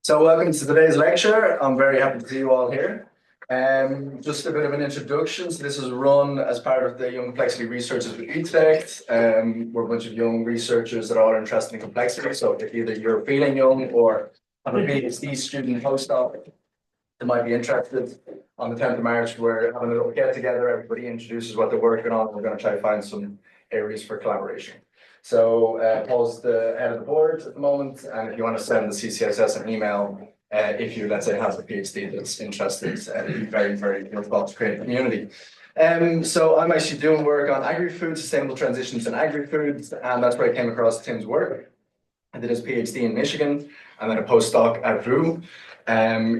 So welcome to today's lecture. I'm very happy to see you all here. Just a bit of an introduction. So this is run as part of the Young Complexity Researchers with Utrecht. We're a bunch of young researchers that are all interested in complexity. So if either you're feeling young or have a PhD student postdoc that might be interested, on the 10th of March, we're having a little get together. Everybody introduces what they're working on. We're going to try to find some areas for collaboration. So Paul's the head of the board at the moment, and if you want to send the CCSS an email, if you, let's say, have a PhD that's interested, it'd be very, very worthwhile to create a community. So I'm actually doing work on agri-food, sustainable transitions in agri-foods, and that's where I came across Tim's work. I did his PhD in Michigan, and then a postdoc at VU.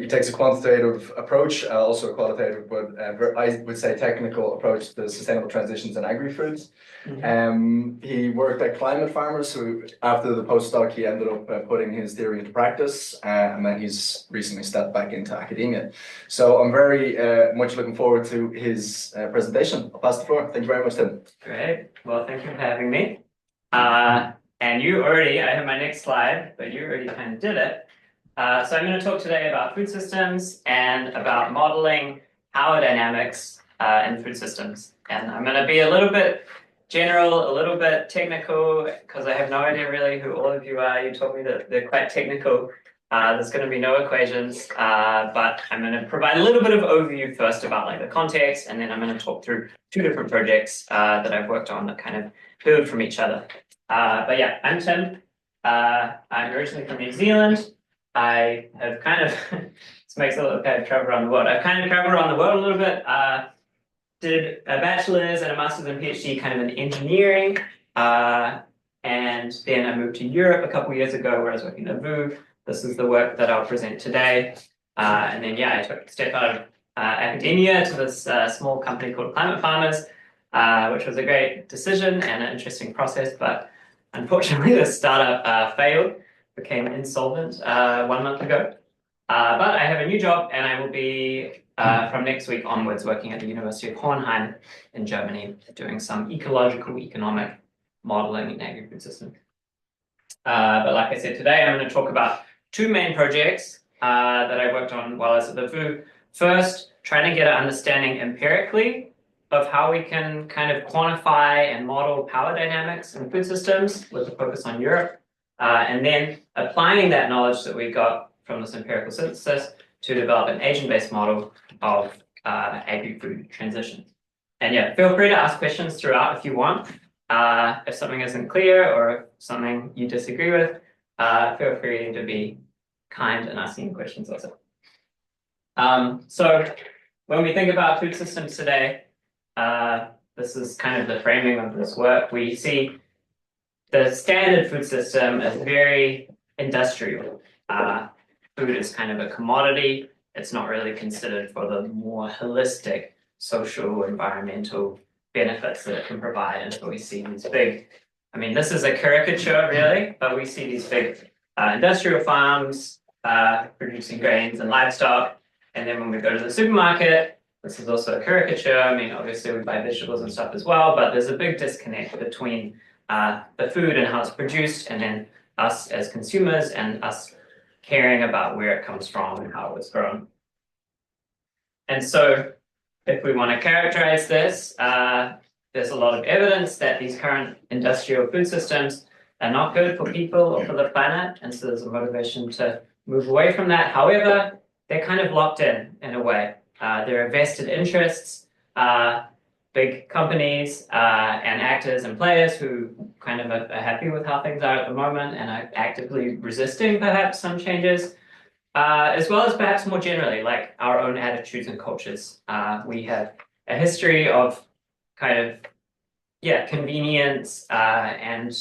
He takes a quantitative approach, also a qualitative, but I would say technical approach to sustainable transitions in agri-foods. He worked at Climate Farmers, so after the postdoc, he ended up putting his theory into practice, and then he's recently stepped back into academia. So I'm very much looking forward to his presentation. I'll pass the floor. Thank you very much, Tim. Great. Well, thank you for having me. And you already, I have my next slide, but you already kind of did it. So I'm going to talk today about food systems and about modeling power dynamics in food systems. And I'm going to be a little bit general, a little bit technical, because I have no idea really who all of you are. You told me that they're quite technical. There's going to be no equations, but I'm going to provide a little bit of overview first about like the context, and then I'm going to talk through two different projects that I've worked on that kind of build from each other. But yeah, I'm Tim. I'm originally from New Zealand. I have kind of, this makes it look like I've traveled around the world. I've kind of traveled around the world a little bit. Did a bachelor's and a master's and PhD kind of in engineering. And then I moved to Europe a couple of years ago where I was working at VU. This is the work that I'll present today. And then, yeah, I took a step out of academia to this small company called Climate Farmers, which was a great decision and an interesting process. But unfortunately, the startup failed, became insolvent 1 month ago. But I have a new job, and I will be, from next week onwards, working at the University of Hohenheim in Germany, doing some ecological economic modeling in agri-food systems. But like I said, today I'm going to talk about two main projects that I worked on while I was at the VU. First, trying to get an understanding empirically of how we can kind of quantify and model power dynamics in food systems with a focus on Europe. And then applying that knowledge that we got from this empirical synthesis to develop an agent-based model of agri-food transitions. And yeah, feel free to ask questions throughout if you want. If something isn't clear or if something you disagree with, feel free to be kind and asking questions also. So when we think about food systems today, this is kind of the framing of this work. We see the standard food system is very industrial. Food is kind of a commodity. It's not really considered for the more holistic social, environmental benefits that it can provide. And so we see these big, I mean, this is a caricature really, but we see these big industrial farms producing grains and livestock. And then when we go to the supermarket, this is also a caricature. I mean, obviously we buy vegetables and stuff as well, but there's a big disconnect between the food and how it's produced, and then us as consumers and us caring about where it comes from and how it was grown. And so if we want to characterize this, there's a lot of evidence that these current industrial food systems are not good for people or for the planet, and so there's a motivation to move away from that. However, they're kind of locked in a way. There are vested interests, big companies and actors and players who kind of are happy with how things are at the moment and are actively resisting perhaps some changes, as well as perhaps more generally, like our own attitudes and cultures. We have a history of kind of, yeah, convenience, and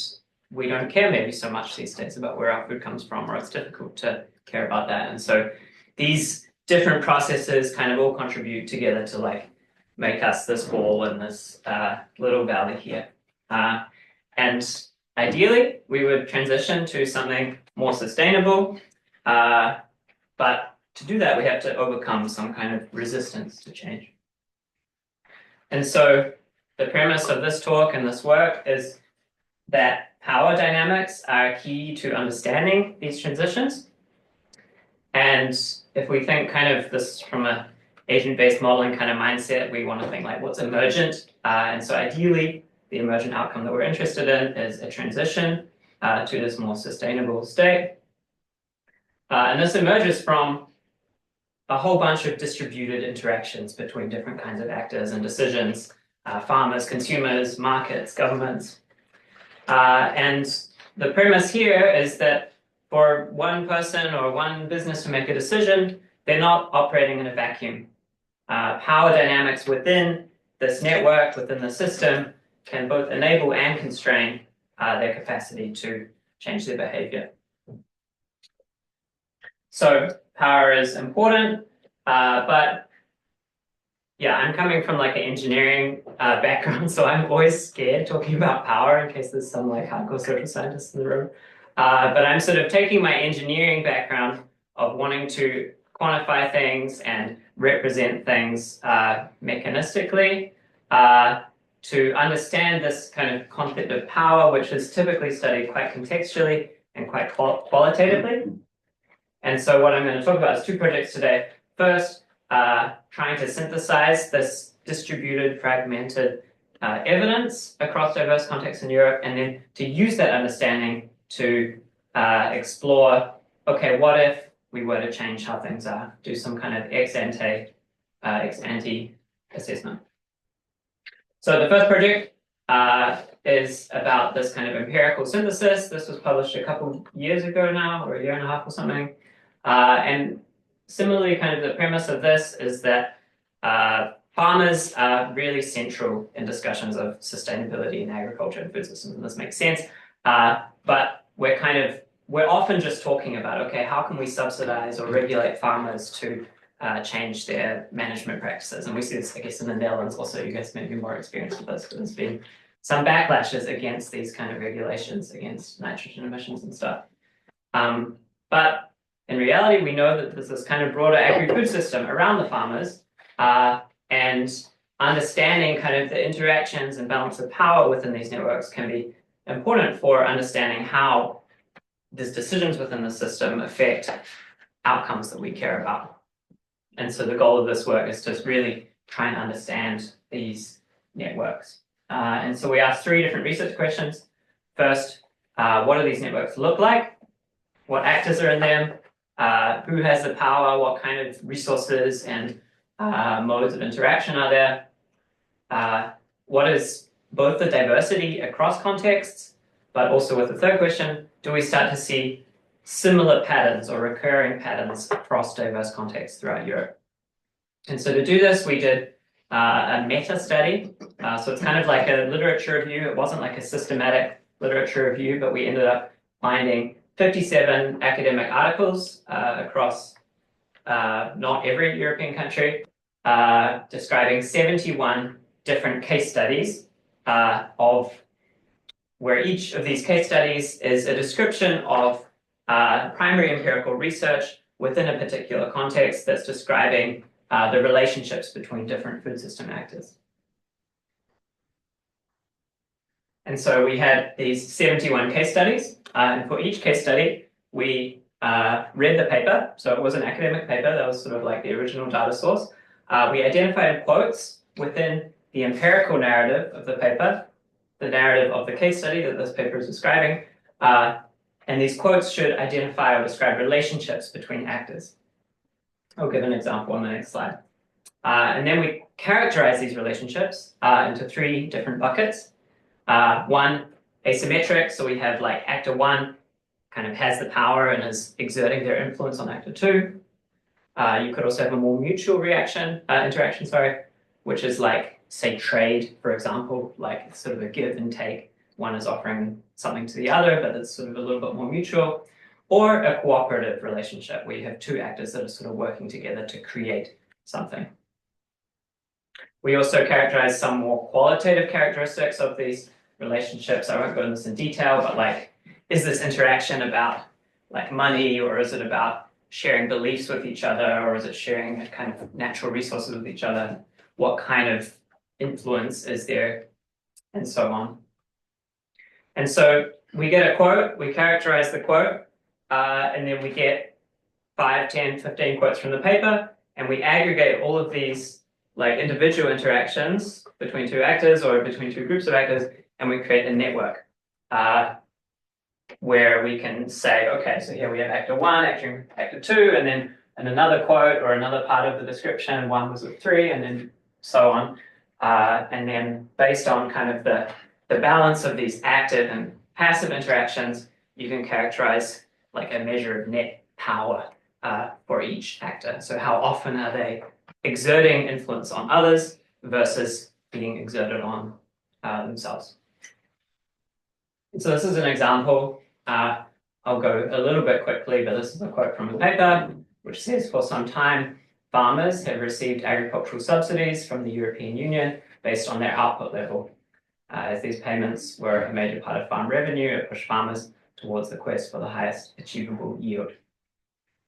we don't care maybe so much these days about where our food comes from, or it's difficult to care about that. And so these different processes kind of all contribute together to like make us this ball in this little valley here. And ideally, we would transition to something more sustainable. But to do that, we have to overcome some kind of resistance to change. And so the premise of this talk and this work is that power dynamics are key to understanding these transitions. And if we think kind of this from a agent-based modeling kind of mindset, we want to think like what's emergent. And so ideally, the emergent outcome that we're interested in is a transition to this more sustainable state. And this emerges from a whole bunch of distributed interactions between different kinds of actors and decisions, farmers, consumers, markets, governments. And the premise here is that for one person or one business to make a decision, they're not operating in a vacuum. Power dynamics within this network, within the system, can both enable and constrain their capacity to change their behavior. So power is important, but yeah, I'm coming from like an engineering background, so I'm always scared talking about power in case there's some like hardcore social scientists in the room. But I'm sort of taking my engineering background of wanting to quantify things and represent things mechanistically to understand this kind of concept of power, which is typically studied quite contextually and quite qualitatively. And so what I'm going to talk about is two projects today. First, trying to synthesize this distributed, fragmented evidence across diverse contexts in Europe, and then to use that understanding to explore, okay, what if we were to change how things are, do some kind of ex ante assessment. So the first project is about this kind of empirical synthesis. This was published a couple years ago now, or a year and a half or something. And similarly, kind of the premise of this is that farmers are really central in discussions of sustainability in agriculture and food systems, and this makes sense. But we're often just talking about, okay, how can we subsidize or regulate farmers to change their management practices? And we see this, I guess, in the Netherlands also. You guys may be more experienced with this, but there's been some backlashes against these kind of regulations against nitrogen emissions and stuff. But in reality, we know that there's this kind of broader agri-food system around the farmers, and understanding kind of the interactions and balance of power within these networks can be important for understanding how these decisions within the system affect outcomes that we care about. And so the goal of this work is to really try and understand these networks. And so we asked three different research questions. First, what do these networks look like? What actors are in them? Who has the power? What kind of resources and modes of interaction are there? What is both the diversity across contexts, but also with the third question, do we start to see similar patterns or recurring patterns across diverse contexts throughout Europe? And so to do this, we did a meta study. So it's kind of like a literature review. It wasn't like a systematic literature review, but we ended up finding 57 academic articles across not every European country, describing 71 different case studies of where each of these case studies is a description of primary empirical research within a particular context that's describing the relationships between different food system actors. And so we had these 71 case studies, and for each case study, we read the paper. So it was an academic paper. That was sort of like the original data source. We identified quotes within the empirical narrative of the paper, the narrative of the case study that this paper is describing. And these quotes should identify or describe relationships between actors. I'll give an example on the next slide. And then we characterize these relationships into three different buckets. One, asymmetric, so we have like actor one kind of has the power and is exerting their influence on actor two. You could also have a more mutual interaction, which is like, say, trade, for example, like sort of a give and take. One is offering something to the other, but it's sort of a little bit more mutual. Or a cooperative relationship, where you have two actors that are sort of working together to create something. We also characterize some more qualitative characteristics of these relationships. I won't go into this in detail, but like, is this interaction about like money, or is it about sharing beliefs with each other, or is it sharing kind of natural resources with each other? What kind of influence is there, and so on. And so we get a quote, we characterize the quote, and then we get 5, 10, 15 quotes from the paper, and we aggregate all of these like individual interactions between two actors or between two groups of actors, and we create a network where we can say, okay, so here we have actor 1, actor 2, and then in another quote or another part of the description, 1 was with 3, and then so on. And then based on kind of the balance of these active and passive interactions, you can characterize like a measure of net power for each actor. So how often are they exerting influence on others versus being exerted on themselves? And so this is an example. I'll go a little bit quickly, but this is a quote from a paper, which says, for some time, farmers have received agricultural subsidies from the European Union based on their output level. As these payments were a major part of farm revenue, it pushed farmers towards the quest for the highest achievable yield.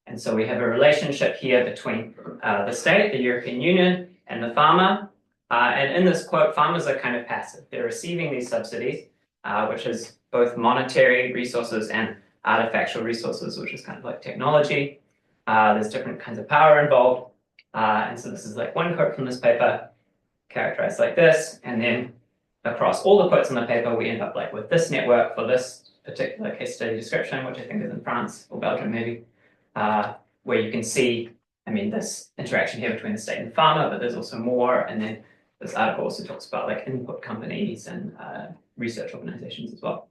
And so we have a relationship here between the state, the European Union, and the farmer. And in this quote, farmers are kind of passive. They're receiving these subsidies, which is both monetary resources and artifactual resources, which is kind of like technology. There's different kinds of power involved. And so this is like one quote from this paper, characterized like this. And then across all the quotes in the paper, we end up like with this network for this particular case study description, which I think is in France or Belgium maybe, where you can see, I mean, this interaction here between the state and the farmer, but there's also more. And then this article also talks about like input companies and research organizations as well.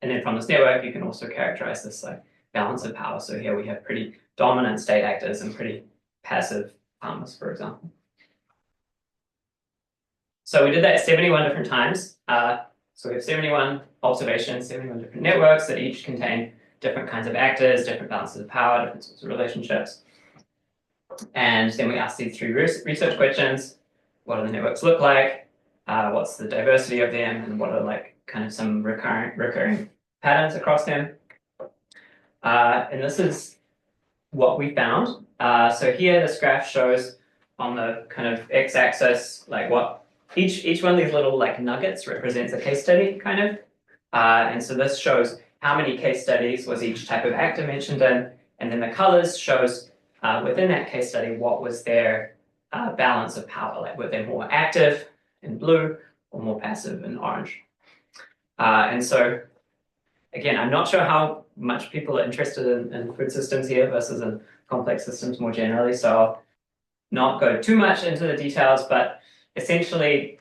And then from this network, you can also characterize this like balance of power. So here we have pretty dominant state actors and pretty passive farmers, for example. So we did that 71 different times. So we have 71 observations, 71 different networks that each contain different kinds of actors, different balances of power, different sorts of relationships. And then we ask these 3 research questions. What do the networks look like? What's the diversity of them? And what are like kind of some recurring patterns across them? And this is what we found. So here this graph shows on the kind of x-axis, like what each one of these little like nuggets represents a case study kind of. And so this shows how many case studies was each type of actor mentioned in, and then the colors shows within that case study what was their balance of power, like were they more active in blue or more passive in orange. And so again, I'm not sure how much people are interested in food systems here versus in complex systems more generally, so I'll not go too much into the details, but essentially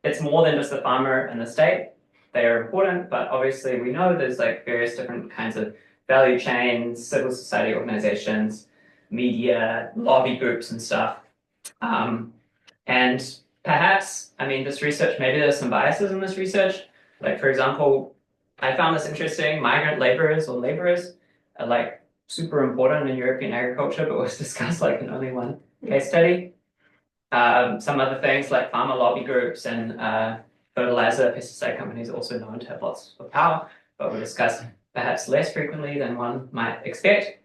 it's more than just the farmer and the state. They are important, but obviously we know there's like various different kinds of value chains, civil society organizations, media, lobby groups and stuff. And perhaps, I mean, this research, maybe there's some biases in this research. Like, for example, I found this interesting. Migrant laborers or laborers are like super important in European agriculture, but was discussed like in only one case study. Some other things like farmer lobby groups and fertilizer, pesticide companies are also known to have lots of power, but were discussed perhaps less frequently than one might expect.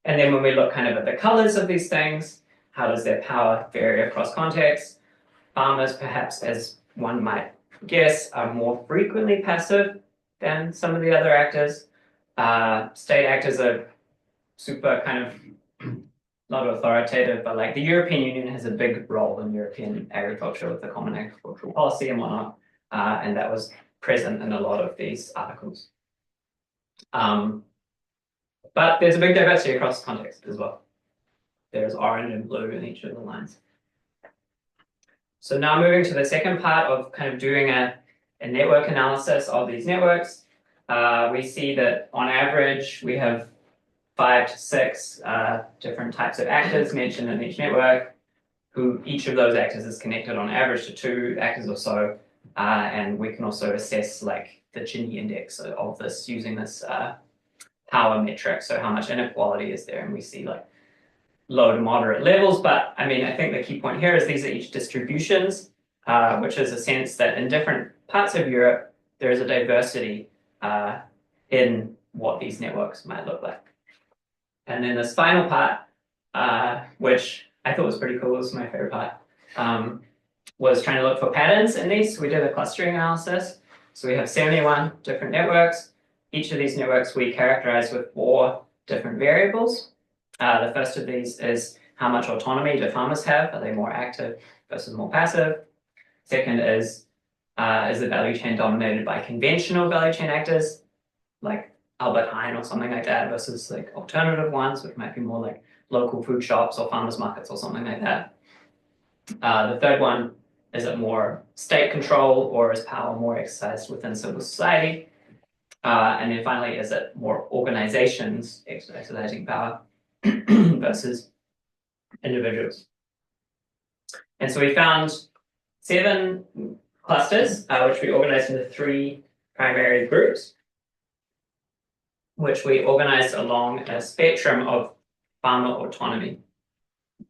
And then when we look kind of at the colors of these things, how does their power vary across contexts? Farmers, perhaps as one might guess, are more frequently passive than some of the other actors. State actors are super kind of not authoritative, but like the European Union has a big role in European agriculture with the Common Agricultural Policy and whatnot, and that was present in a lot of these articles. But there's a big diversity across context as well. There's orange and blue in each of the lines. So now moving to the second part of kind of doing a network analysis of these networks, we see that on average we have 5 to 6 different types of actors mentioned in each network, who each of those actors is connected on average to 2 actors or so. And we can also assess like the Gini index of this using this power metric. So how much inequality is there? And we see like low to moderate levels. But I mean, I think the key point here is these are each distributions, which is a sense that in different parts of Europe, there is a diversity in what these networks might look like. And then this final part, which I thought was pretty cool, was my favorite part, was trying to look for patterns in these. So we did a clustering analysis. So we have 71 different networks. Each of these networks we characterize with 4 different variables. The first of these is how much autonomy do farmers have? Are they more active versus more passive? Second is the value chain dominated by conventional value chain actors, like Albert Heijn or something like that, versus like alternative ones, which might be more like local food shops or farmers markets or something like that. The third one, is it more state control or is power more exercised within civil society? And then finally, is it more organizations exercising power versus individuals? And so we found 7 clusters, which we organized into 3 primary groups, which we organized along a spectrum of farmer autonomy.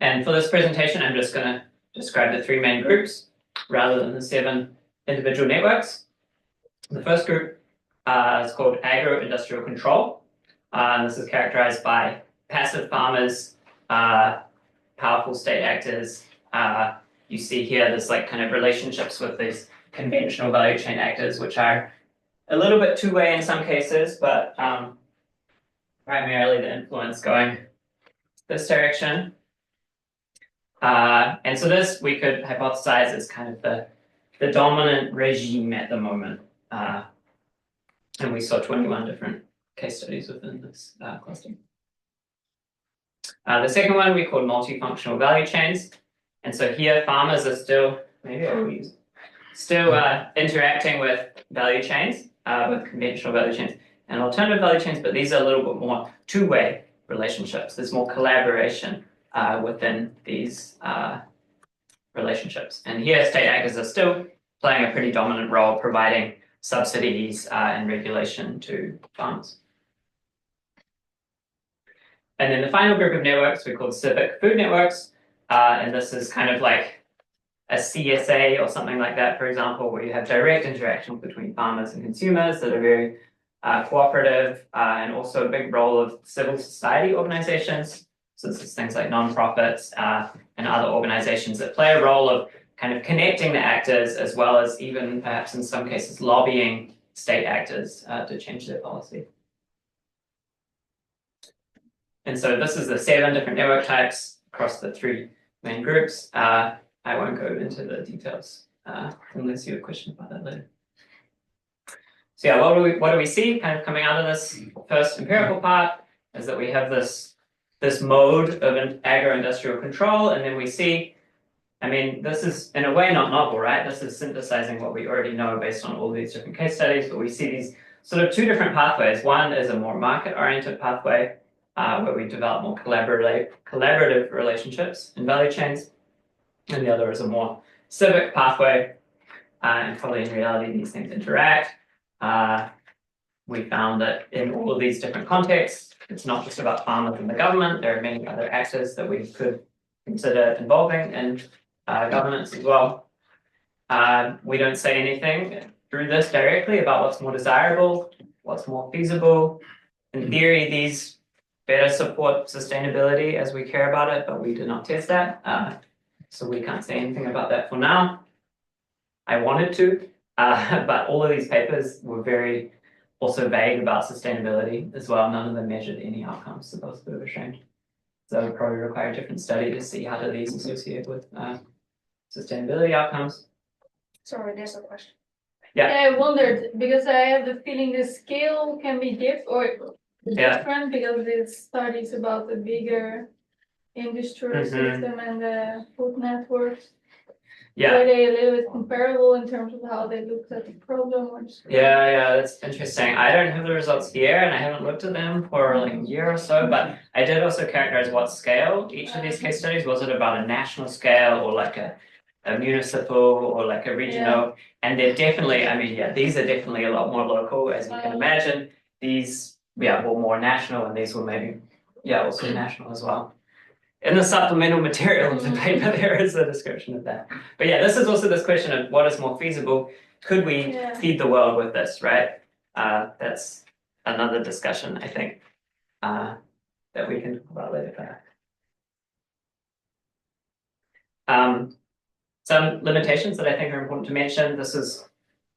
And for this presentation, I'm just going to describe the 3 main groups rather than the 7 individual networks. The first group is called agro-industrial control. And this is characterized by passive farmers, powerful state actors. You see here there's like kind of relationships with these conventional value chain actors, which are a little bit two-way in some cases, but primarily the influence going this direction. And so this we could hypothesize is kind of the dominant regime at the moment. And we saw 21 different case studies within this cluster. The second one we called multifunctional value chains. And so here farmers are still, interacting with value chains, with conventional value chains and alternative value chains, but these are a little bit more two-way relationships. There's more collaboration within these relationships. And here state actors are still playing a pretty dominant role, providing subsidies and regulation to farmers. And then the final group of networks we call civic food networks. And this is kind of like a CSA or something like that, for example, where you have direct interactions between farmers and consumers that are very cooperative, and also a big role of civil society organizations. So this is things like nonprofits and other organizations that play a role of kind of connecting the actors, as well as even perhaps in some cases lobbying state actors to change their policy. And so this is the 7 different network types across the 3 main groups. I won't go into the details unless you have questions about that later. So yeah, what do we see kind of coming out of this first empirical part is that we have this mode of agro-industrial control, and then we see, I mean, this is in a way not novel, right? This is synthesizing what we already know based on all these different case studies, but we see these sort of 2 different pathways. One is a more market-oriented pathway, where we develop more collaborative relationships in value chains, and the other is a more civic pathway, and probably in reality these things interact. We found that in all of these different contexts, it's not just about farmers and the government, there are many other actors that we could consider involving in governance as well. We don't say anything through this directly about what's more desirable, what's more feasible. In theory, these better support sustainability as we care about it, but we did not test that. So we can't say anything about that for now. I wanted to, but all of these papers were very also vague about sustainability as well. None of them measured any outcomes, so that was a bit of a shame. So it would probably require a different study to see how do these associate with sustainability outcomes. Sorry, there's a question. Yeah. I wondered, because I have the feeling the scale can be different because it studies about the bigger industrial system and the food networks. Yeah. Were they a little bit comparable in terms of how they looked at the problem? Or Yeah, that's interesting. I don't have the results here, and I haven't looked at them for like a year or so, but I did also characterize what scale each of these case studies. Was it about a national scale or like a municipal or like a regional? And they're definitely, I mean, these are definitely a lot more local, as you can imagine. These, were more national, and these were maybe, also national as well. In the supplemental material of the paper, there is a description of that. But this is also this question of what is more feasible. Could we feed the world with this, right? That's another discussion, I think, that we can talk about later. Some limitations that I think are important to mention. This is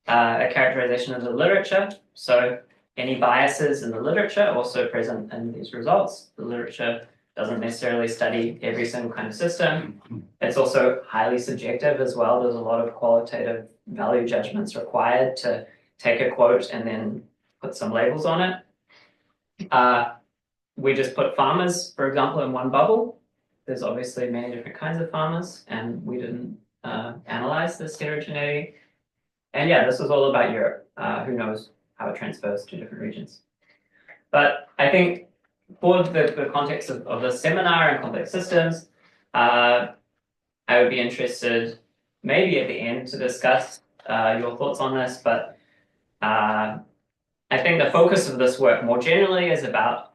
a characterization of the literature. So any biases in the literature also present in these results. The literature doesn't necessarily study every single kind of system. It's also highly subjective as well. There's a lot of qualitative value judgments required to take a quote and then put some labels on it. We just put farmers, for example, in one bubble. There's obviously many different kinds of farmers, and we didn't analyze this heterogeneity. And yeah, this was all about Europe. Who knows how it transfers to different regions. But I think for the context of the seminar and complex systems, I would be interested maybe at the end to discuss your thoughts on this, but I think the focus of this work more generally is about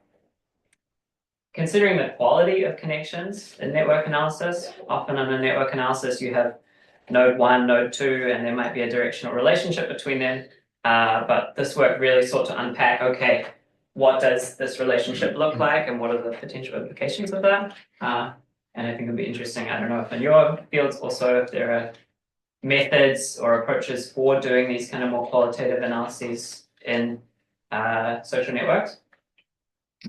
considering the quality of connections in network analysis. Often in a network analysis, you have node 1, node 2, and there might be a directional relationship between them. But this work really sought to unpack, okay, what does this relationship look like and what are the potential implications of that? And I think it'd be interesting, I don't know if in your fields also, if there are methods or approaches for doing these kind of more qualitative analyses in social networks,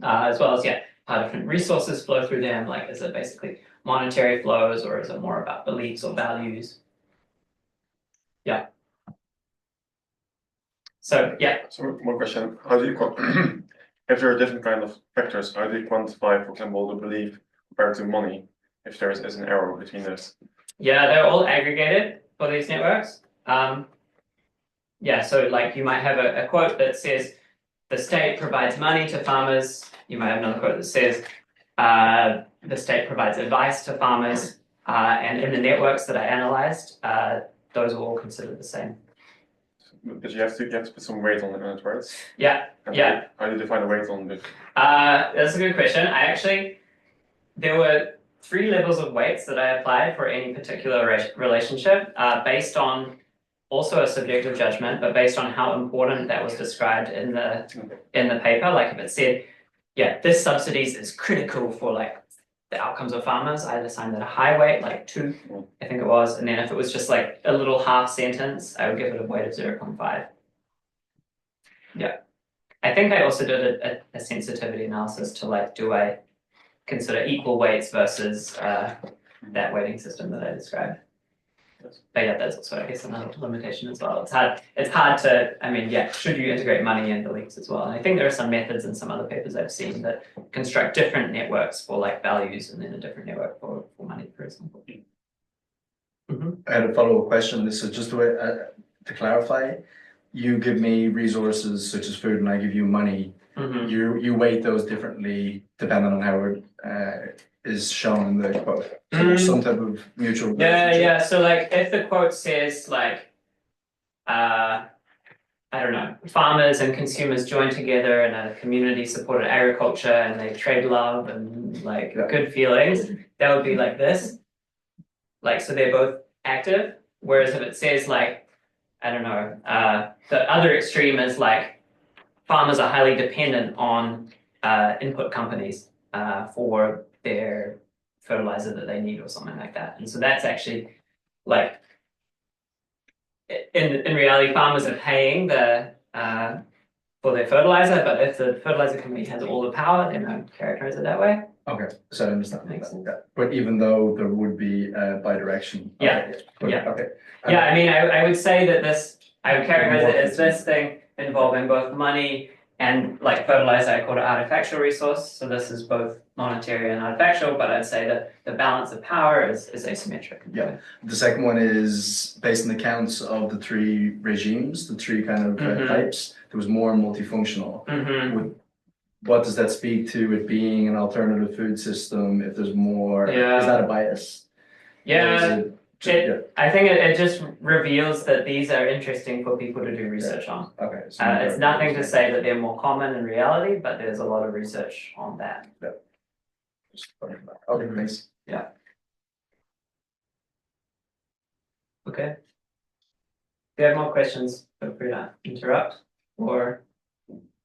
as well as, yeah, how different resources flow through them, like is it basically monetary flows or is it more about beliefs or values? Yeah. So, yeah. So one question, how do you, if there are different kind of factors, how do you quantify, for example, the belief compared to money, if there is an error between this? Yeah, they're all aggregated for these networks. Yeah, so like you might have a quote that says, the state provides money to farmers. You might have another quote that says, the state provides advice to farmers. And in the networks that I analyzed, those are all considered the same. But you have to put some weight on it, right? Yeah, And yeah. How do you define the weight on it? That's a good question. There were 3 levels of weights that I applied for any particular relationship, based on also a subjective judgment, but based on how important that was described in the paper. Like if it said, yeah, this subsidies is critical for like the outcomes of farmers, I'd assign that a high weight, like 2, I think it was. And then if it was just like a little half sentence, I would give it a weight of 0.5. Yeah. I think I also did a sensitivity analysis to like, do I consider equal weights versus that weighting system that I described. But yeah, that's also, I guess, another limitation as well. It's hard to, I mean, yeah, should you integrate money and beliefs as well? And I think there are some methods in some other papers I've seen that construct different networks for like values and then a different network for money, for example. I had a follow-up question. This is just a way to clarify. You give me resources such as food and I give you money. You weight those differently depending on how it is shown in the quote. So there's some type of mutual relationship. Yeah. So like if the quote says like, I don't know, farmers and consumers join together in a community-supported agriculture and they trade love and like good feelings, that would be like this. Like, so they're both active. Whereas if it says like, I don't know, the other extreme is like, farmers are highly dependent on input companies for their fertilizer that they need or something like that. And so that's actually like, in reality, farmers are paying for their fertilizer, but if the fertilizer company has all the power, then I would characterize it that way. Okay, so I understand. Makes sense. Yeah. But even though there would be bidirection. Yeah. Okay. Yeah. Okay. Yeah, I mean, I would say that I would characterize it as this thing involving both money and like fertilizer, I call it artifactual resource. So this is both monetary and artifactual, but I'd say that the balance of power is asymmetric. Yeah. The second one is based on the counts of the 3 regimes, the 3 kind of types. There was more multifunctional. What does that speak to it being an alternative food system? If there's more, is that a bias? Yeah. I think it just reveals that these are interesting for people to do research on. Okay. So it's nothing to say that they're more common in reality, but there's a lot of research on that. Okay, thanks. Yeah. Okay. If you have more questions, feel free to interrupt or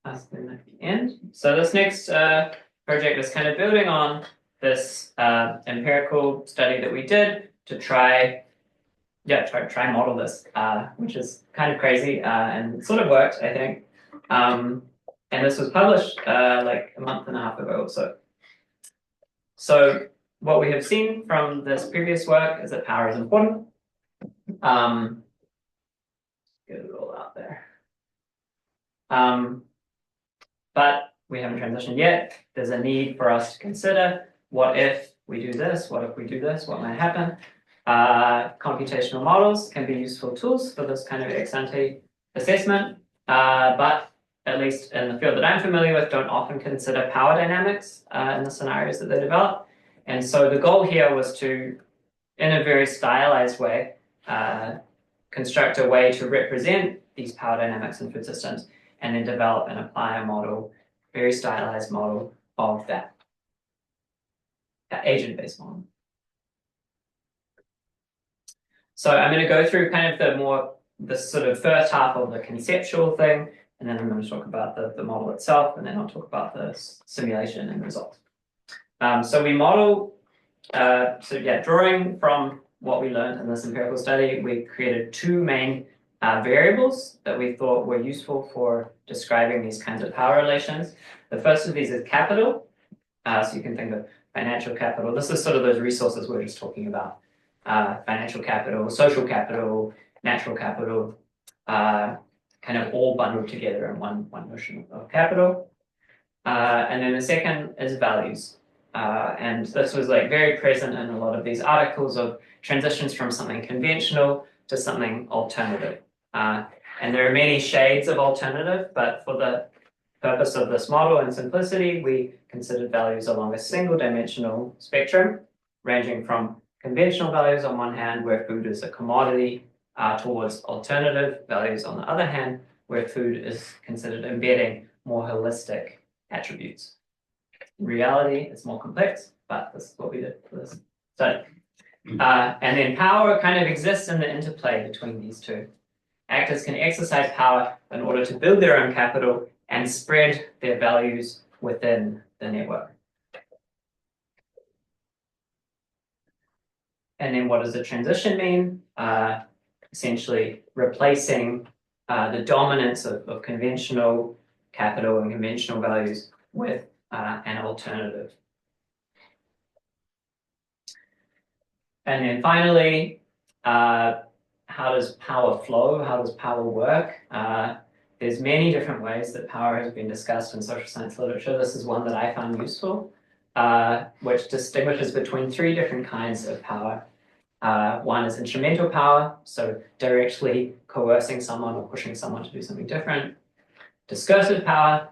ask them at the end. So this next project is kind of building on this empirical study that we did to try model this, which is kind of crazy and it sort of worked, I think. And this was published like a month and a half ago or so. So what we have seen from this previous work is that power is important. Get it all out there. But we haven't transitioned yet. There's a need for us to consider what if we do this, what if we do this, what might happen. Computational models can be useful tools for this kind of ex-ante assessment, but at least in the field that I'm familiar with, don't often consider power dynamics in the scenarios that they develop. And so the goal here was to, in a very stylized way, construct a way to represent these power dynamics in food systems, and then develop and apply a model, very stylized model of that agent-based model. So I'm going to go through kind of the sort of first half of the conceptual thing, and then I'm going to talk about the model itself, and then I'll talk about the simulation and results. So we model, drawing from what we learned in this empirical study, we created two main variables that we thought were useful for describing these kinds of power relations. The first of these is capital. So you can think of financial capital. This is sort of those resources we're just talking about. Financial capital, social capital, natural capital, kind of all bundled together in one notion of capital. And then the second is values. And this was like very present in a lot of these articles of transitions from something conventional to something alternative. And there are many shades of alternative, but for the purpose of this model and simplicity, we considered values along a single dimensional spectrum, ranging from conventional values on one hand, where food is a commodity, towards alternative values on the other hand, where food is considered embedding more holistic attributes. In reality, it's more complex, but this is what we did for this study. And then power kind of exists in the interplay between these two. Actors can exercise power in order to build their own capital and spread their values within the network. And then what does the transition mean? Essentially replacing the dominance of conventional capital and conventional values with an alternative. And then finally, how does power flow? How does power work? There's many different ways that power has been discussed in social science literature. This is one that I found useful, which distinguishes between three different kinds of power. One is instrumental power, so directly coercing someone or pushing someone to do something different. Discursive power.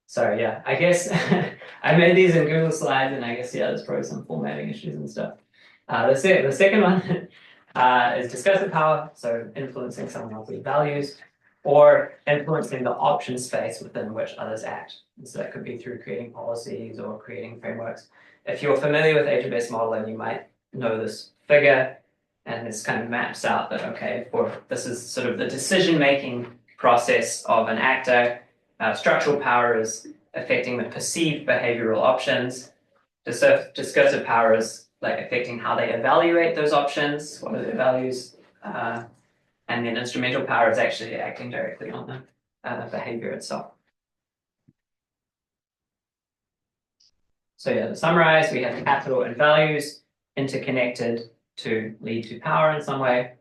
Sorry, yeah, I guess I made these in Google Slides, and I guess, yeah, there's probably some formatting issues and stuff. The second one is discursive power, so influencing someone else's values, or influencing the option space within which others act. And so that could be through creating policies or creating frameworks. If you're familiar with agent-based modeling, you might know this figure, and this kind of maps out that, okay, this is sort of the decision-making process of an actor. Structural power is affecting the perceived behavioral options. Discursive power is like affecting how they evaluate those options, what are their values, and then instrumental power is actually acting directly on the behavior itself. So yeah, to summarize, we have capital and values interconnected to lead to power in some way.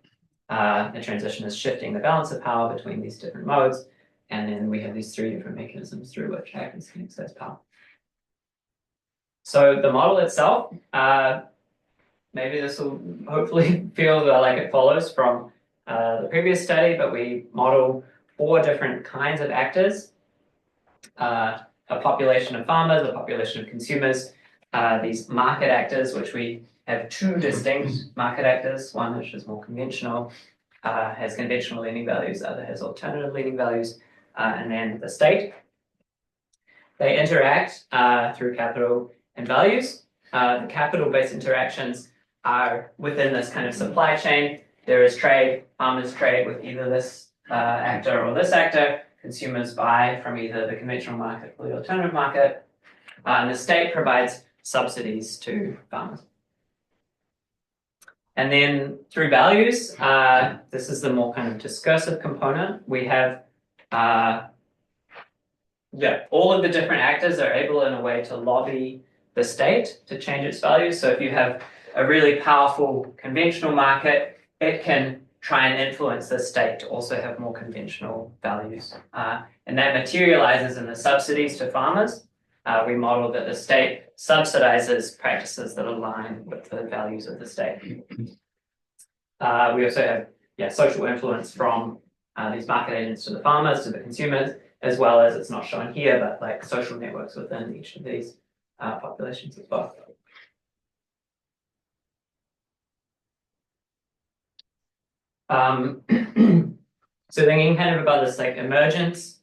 The transition is shifting the balance of power between these different modes. And then we have these three different mechanisms through which actors can access power. So the model itself, maybe this will hopefully feel like it follows from the previous study, but we model 4 different kinds of actors. A population of farmers, a population of consumers, these market actors, which we have 2 distinct market actors, one which is more conventional, has conventional leading values, the other has alternative leading values, and then the state. They interact through capital and values. The capital-based interactions are within this kind of supply chain. There is trade, farmers trade with either this actor or this actor, consumers buy from either the conventional market or the alternative market, and the state provides subsidies to farmers. And then through values, this is the more kind of discursive component. We have Yeah, all of the different actors are able in a way to lobby the state to change its values. So if you have a really powerful conventional market, it can try and influence the state to also have more conventional values. And that materializes in the subsidies to farmers. We model that the state subsidizes practices that align with the values of the state. We also have social influence from these market agents to the farmers, to the consumers, as well as, it's not shown here, but like social networks within each of these populations as well. So thinking kind of about this like emergence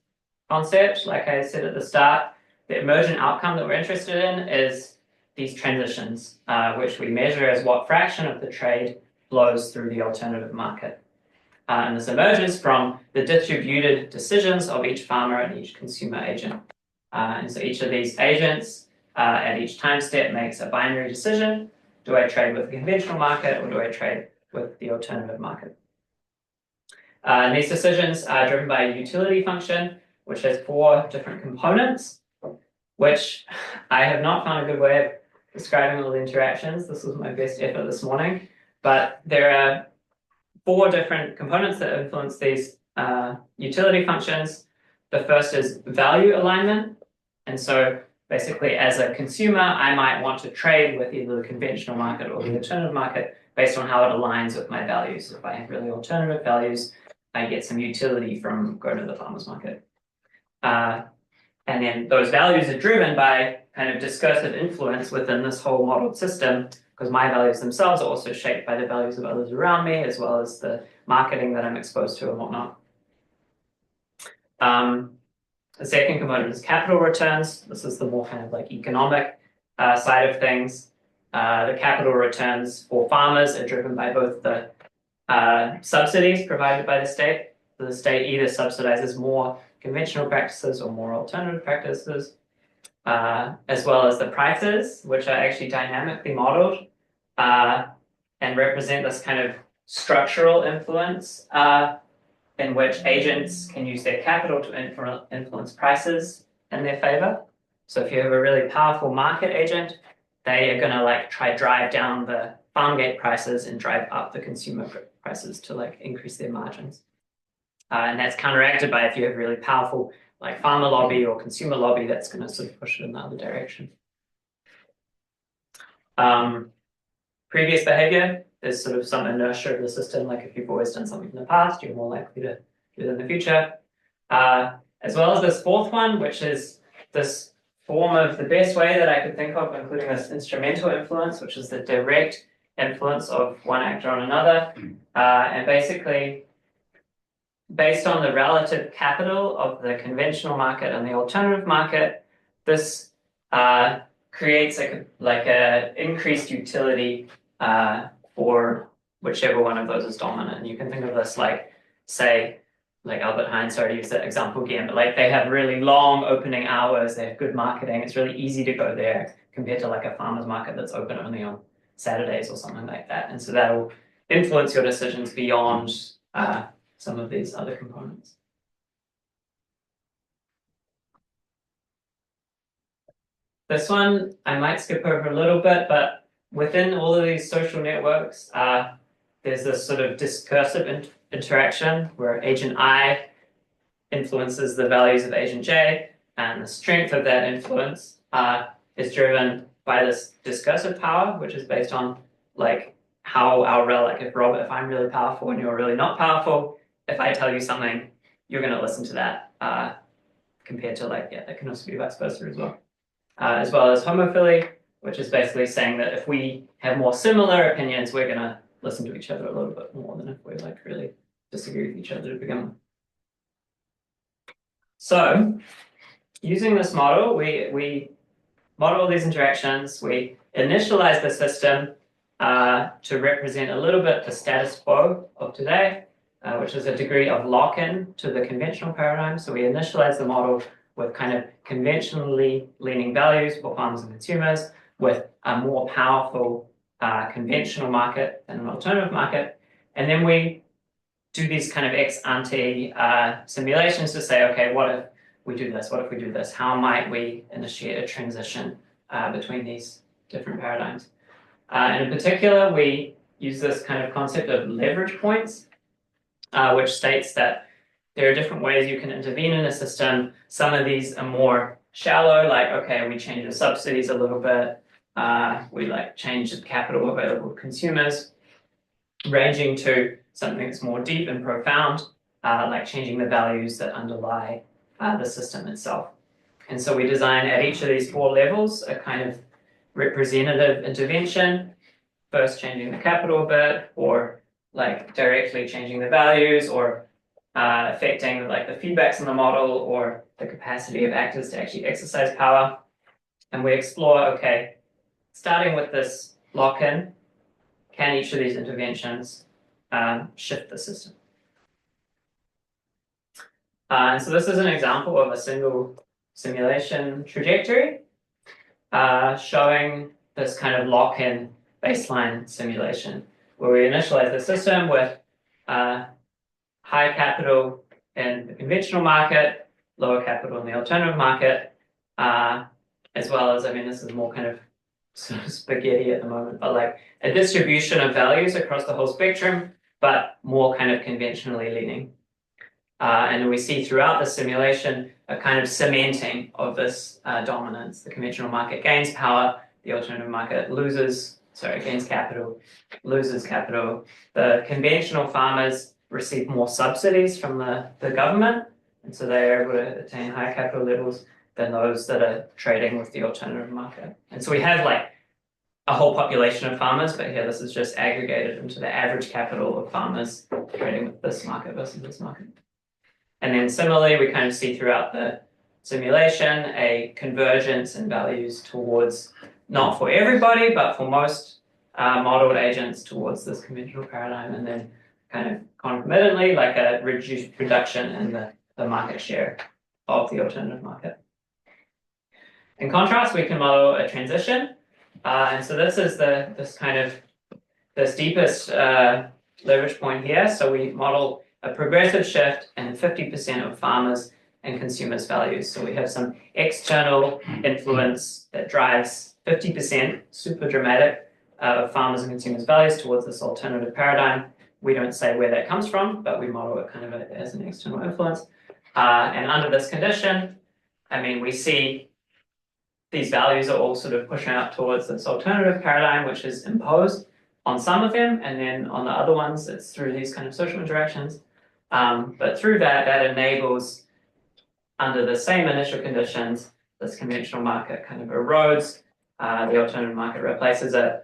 concept, like I said at the start, the emergent outcome that we're interested in is these transitions, which we measure as what fraction of the trade flows through the alternative market. And this emerges from the distributed decisions of each farmer and each consumer agent. And so each of these agents at each time step makes a binary decision. Do I trade with the conventional market or do I trade with the alternative market? And these decisions are driven by a utility function, which has 4 different components, which I have not found a good way of describing all the interactions. This was my best effort this morning, but there are 4 different components that influence these utility functions. The first is value alignment. And so basically as a consumer, I might want to trade with either the conventional market or the alternative market based on how it aligns with my values. If I have really alternative values, I get some utility from going to the farmer's market. And then those values are driven by kind of discursive influence within this whole modeled system, because my values themselves are also shaped by the values of others around me, as well as the marketing that I'm exposed to and whatnot. The second component is capital returns. This is the more kind of like economic side of things. The capital returns for farmers are driven by both the subsidies provided by the state. So the state either subsidizes more conventional practices or more alternative practices, as well as the prices, which are actually dynamically modeled and represent this kind of structural influence in which agents can use their capital to influence prices in their favor. So if you have a really powerful market agent, they are going to like drive down the farm gate prices and drive up the consumer prices to like increase their margins. And that's counteracted by if you have really powerful like farmer lobby or consumer lobby, that's going to sort of push it in the other direction. Previous behavior, there's sort of some inertia of the system, like if you've always done something in the past, you're more likely to do it in the future. As well as this fourth one, which is this form of the best way that I could think of, including this instrumental influence, which is the direct influence of one actor on another. And basically, based on the relative capital of the conventional market and the alternative market, this creates like a increased utility for whichever one of those is dominant. And you can think of this like, say, like Albert Heijn, sorry to use that example again, but like they have really long opening hours, they have good marketing, it's really easy to go there compared to like a farmer's market that's open only on Saturdays or something like that. And so that'll influence your decisions beyond some of these other components. This one I might skip over a little bit, but within all of these social networks, there's this sort of discursive interaction where agent I influences the values of agent J, and the strength of that influence is driven by this discursive power, which is based on like how like if I'm really powerful and you're really not powerful, if I tell you something, you're going to listen to that compared to like, that can also be vice versa as well as homophily, which is basically saying that if we have more similar opinions, we're going to listen to each other a little bit more than if we like really disagree with each other to begin with. So using this model, we model all these interactions, we initialize the system to represent a little bit the status quo of today, which is a degree of lock-in to the conventional paradigm. So we initialize the model with kind of conventionally leaning values for farmers and consumers, with a more powerful conventional market than an alternative market. And then we do these kind of ex ante simulations to say, okay, what if we do this? What if we do this? How might we initiate a transition between these different paradigms? And in particular, we use this kind of concept of leverage points, which states that there are different ways you can intervene in a system. Some of these are more shallow, like, okay, we change the subsidies a little bit. We like change the capital available to consumers, ranging to something that's more deep and profound, like changing the values that underlie the system itself. And so we design at each of these 4 levels a kind of representative intervention, first changing the capital a bit, or like directly changing the values, or affecting like the feedbacks in the model, or the capacity of actors to actually exercise power. And we explore, okay, starting with this lock-in, can each of these interventions shift the system? And so this is an example of a single simulation trajectory showing this kind of lock-in baseline simulation, where we initialize the system with high capital in the conventional market, lower capital in the alternative market, as well as, I mean, this is more kind of sort of spaghetti at the moment, but like a distribution of values across the whole spectrum, but more kind of conventionally leaning. And we see throughout the simulation a kind of cementing of this dominance. The conventional market gains power, the alternative market gains capital, loses capital. The conventional farmers receive more subsidies from the government, and so they're able to attain higher capital levels than those that are trading with the alternative market. And so we have like a whole population of farmers, but here this is just aggregated into the average capital of farmers trading with this market versus this market. And then similarly, we kind of see throughout the simulation a convergence in values towards, not for everybody, but for most modeled agents towards this conventional paradigm, and then kind of concomitantly like a reduction in the market share of the alternative market. In contrast, we can model a transition. And so this is this deepest leverage point here. So we model a progressive shift in 50% of farmers and consumers' values. So we have some external influence that drives 50%, super dramatic, of farmers and consumers' values towards this alternative paradigm. We don't say where that comes from, but we model it kind of as an external influence. And under this condition, I mean, we see these values are all sort of pushing out towards this alternative paradigm, which is imposed on some of them, and then on the other ones, it's through these kind of social interactions. But through that enables, under the same initial conditions, this conventional market kind of erodes, the alternative market replaces it.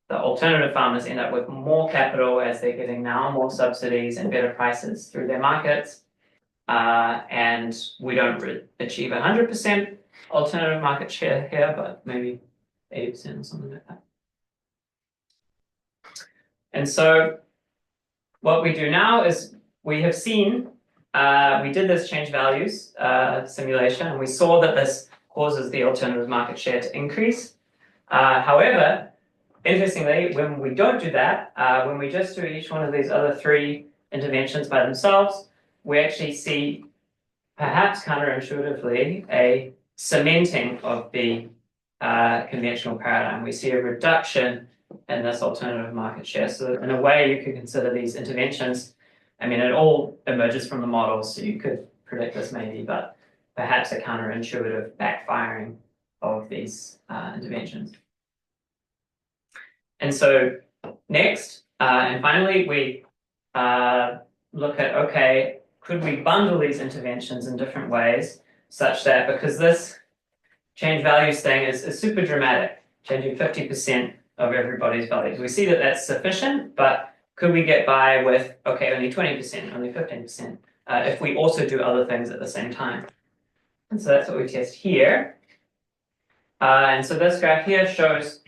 The alternative farmers end up with more capital as they're getting now more subsidies and better prices through their markets. And we don't achieve 100% alternative market share here, but maybe 80% or something like that. And so what we do now is we have seen, we did this change values simulation, and we saw that this causes the alternative market share to increase. However, interestingly, when we don't do that, when we just do each one of these other 3 interventions by themselves, we actually see, perhaps counterintuitively, a cementing of the conventional paradigm. We see a reduction in this alternative market share. So in a way, you could consider these interventions, I mean, it all emerges from the model, so you could predict this maybe, but perhaps a counterintuitive backfiring of these interventions. And so next, and finally, we look at, okay, could we bundle these interventions in different ways such that, because this change values thing is super dramatic, changing 50% of everybody's values. We see that that's sufficient, but could we get by with, okay, only 20%, only 15%, if we also do other things at the same time? And so that's what we test here. And so this graph here shows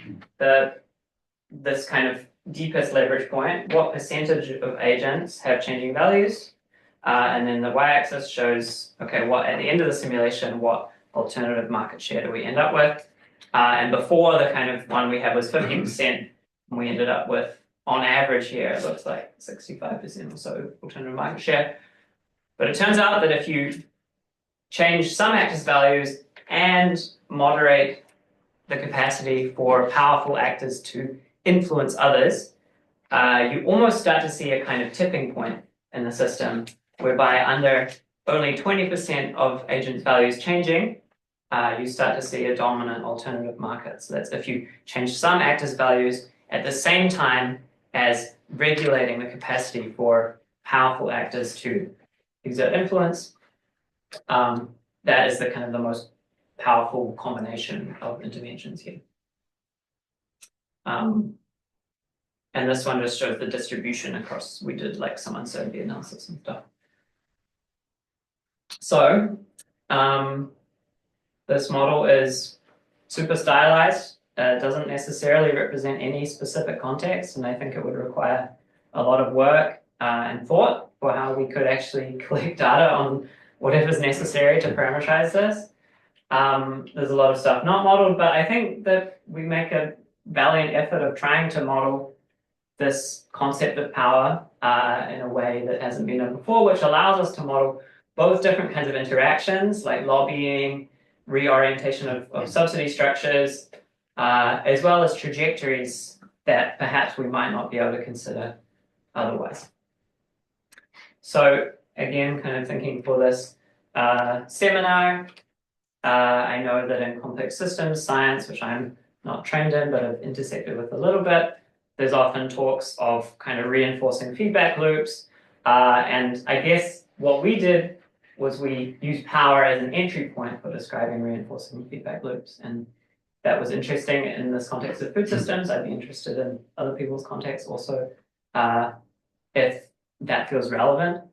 this kind of deepest leverage point, what percentage of agents have changing values. And then the y-axis shows, okay, what at the end of the simulation, what alternative market share do we end up with? And before, the kind of one we had was 15%, and we ended up with, on average here, it looks like 65% or so alternative market share. But it turns out that if you change some actors' values and moderate the capacity for powerful actors to influence others, you almost start to see a kind of tipping point in the system, whereby under only 20% of agents' values changing, you start to see a dominant alternative market. So that's if you change some actors' values at the same time as regulating the capacity for powerful actors to exert influence. That is the kind of the most powerful combination of interventions here. And this one just shows the distribution across, we did like some uncertainty analysis and stuff. So this model is super stylized. It doesn't necessarily represent any specific context, and I think it would require a lot of work and thought for how we could actually collect data on whatever's necessary to parameterize this. There's a lot of stuff not modeled, but I think that we make a valiant effort of trying to model this concept of power in a way that hasn't been done before, which allows us to model both different kinds of interactions, like lobbying, reorientation of subsidy structures, as well as trajectories that perhaps we might not be able to consider otherwise. So again, kind of thinking for this seminar, I know that in complex systems science, which I'm not trained in, but I've intersected with a little bit, there's often talks of kind of reinforcing feedback loops. And I guess what we did was we used power as an entry point for describing reinforcing feedback loops. And that was interesting in this context of food systems. I'd be interested in other people's contexts also, if that feels relevant.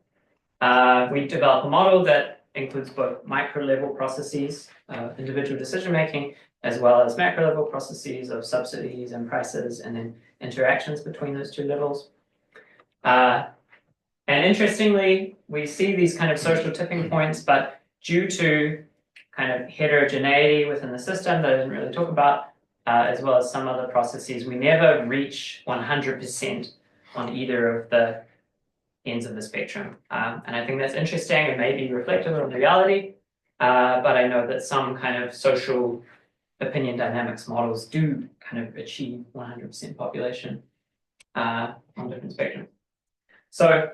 We developed a model that includes both micro-level processes of individual decision-making, as well as macro-level processes of subsidies and prices, and then interactions between those two levels. And interestingly, we see these kind of social tipping points, but due to kind of heterogeneity within the system that I didn't really talk about, as well as some other processes, we never reach 100% on either of the ends of the spectrum. And I think that's interesting and maybe reflective of reality, but I know that some kind of social opinion dynamics models do kind of achieve 100% population on different spectrums. So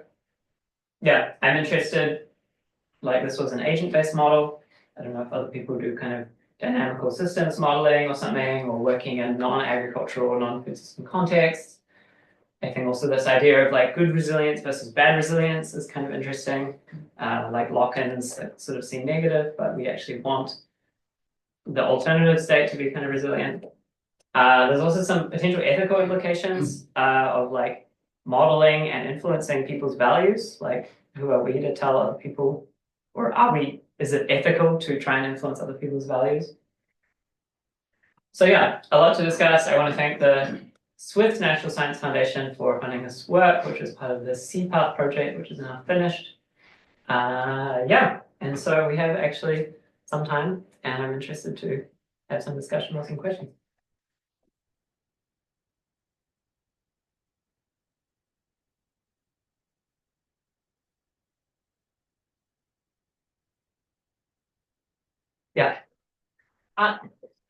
yeah, I'm interested, like this was an agent-based model. I don't know if other people do kind of dynamical systems modeling or something, or working in non-agricultural or non-food system contexts. I think also this idea of like good resilience versus bad resilience is kind of interesting. Like lock-ins that sort of seem negative, but we actually want the alternative state to be kind of resilient. There's also some potential ethical implications of like modeling and influencing people's values. Like, who are we to tell other people, or is it ethical to try and influence other people's values? So yeah, a lot to discuss. I want to thank the Swift Natural Science Foundation for funding this work, which is part of the CPAth project, which is now finished. Yeah, and so we have actually some time, and I'm interested to have some discussion or some questions. Yeah.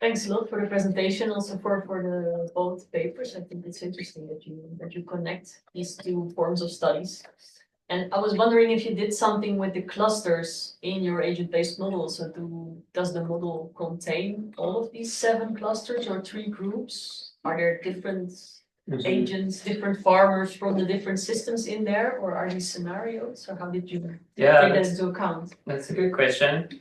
Thanks a lot for the presentation, also for the both papers. I think it's interesting that you connect these two forms of studies. And I was wondering if you did something with the clusters in your agent-based model. So does the model contain all of these 7 clusters or 3 groups? Are there different agents, different farmers from the different systems in there, or are these scenarios? Or how did you take that into account? That's a good question.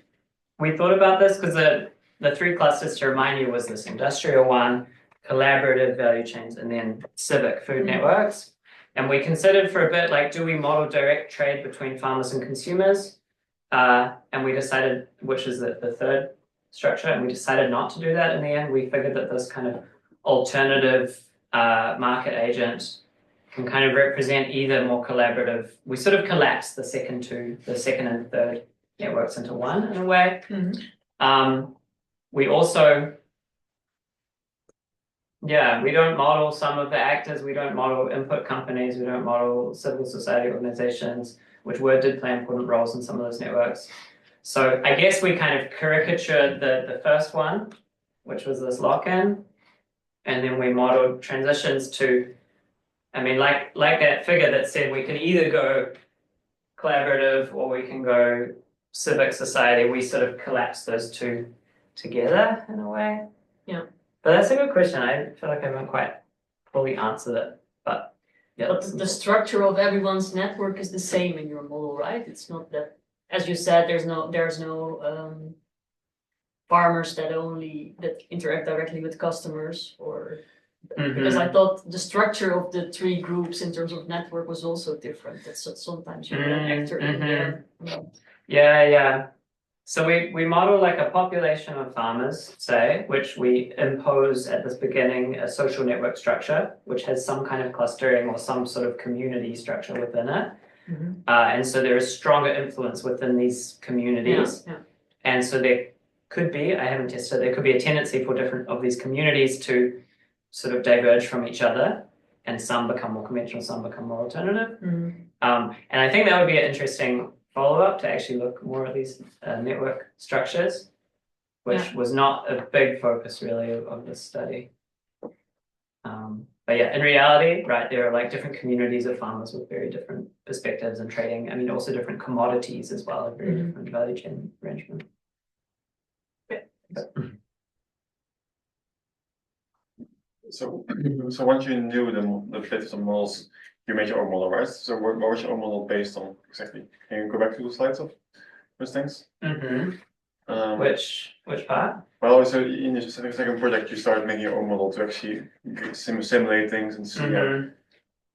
We thought about this because the 3 clusters, to remind you, was this industrial one, collaborative value chains, and then civic food networks. And we considered for a bit, like, do we model direct trade between farmers and consumers? And we decided, which is the third structure, and we decided not to do that in the end. We figured that this kind of alternative market agent can kind of represent either more collaborative. We sort of collapsed the second and third networks into one in a way. We also, we don't model some of the actors. We don't model input companies. We don't model civil society organizations, which did play important roles in some of those networks. So I guess we kind of caricatured the first one, which was this lock-in, and then we modeled transitions to, I mean, like that figure that said we can either go collaborative or we can go civic society. We sort of collapse those two together in a way. Yeah. But that's a good question. I feel like I haven't quite fully answered it, but yeah. But the structure of everyone's network is the same in your model, right? It's not that, as you said, there's no farmers that interact directly with customers, or because I thought the structure of the three groups in terms of network was also different. That sometimes you're an actor in there. Yeah. So we model like a population of farmers, say, which we impose at this beginning a social network structure, which has some kind of clustering or some sort of community structure within it. And so there is stronger influence within these communities. Yeah. And so there could be, I haven't tested, there could be a tendency for different of these communities to sort of diverge from each other, and some become more conventional, some become more alternative. And I think that would be an interesting follow-up to actually look more at these network structures, which was not a big focus really of this study. But yeah, in reality, right, there are like different communities of farmers with very different perspectives and trading. I mean, also different commodities as well, very different value chain arrangement. So once you knew the fit of the models, you made your own model, right? So what was your own model based on exactly? Can you go back to the slides of those things? Which part? Well, so in the second project, you started making your own model to actually simulate things and see.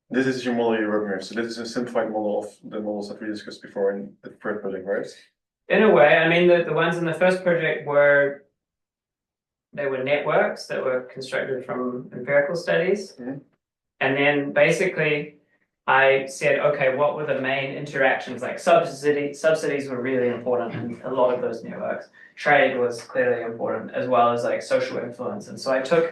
This is your model you're working with. So this is a simplified model of the models that we discussed before in the first project, right? In a way, I mean, the ones in the first project were networks that were constructed from empirical studies. And then basically I said, okay, what were the main interactions? Like subsidies were really important in a lot of those networks. Trade was clearly important, as well as like social influence. And so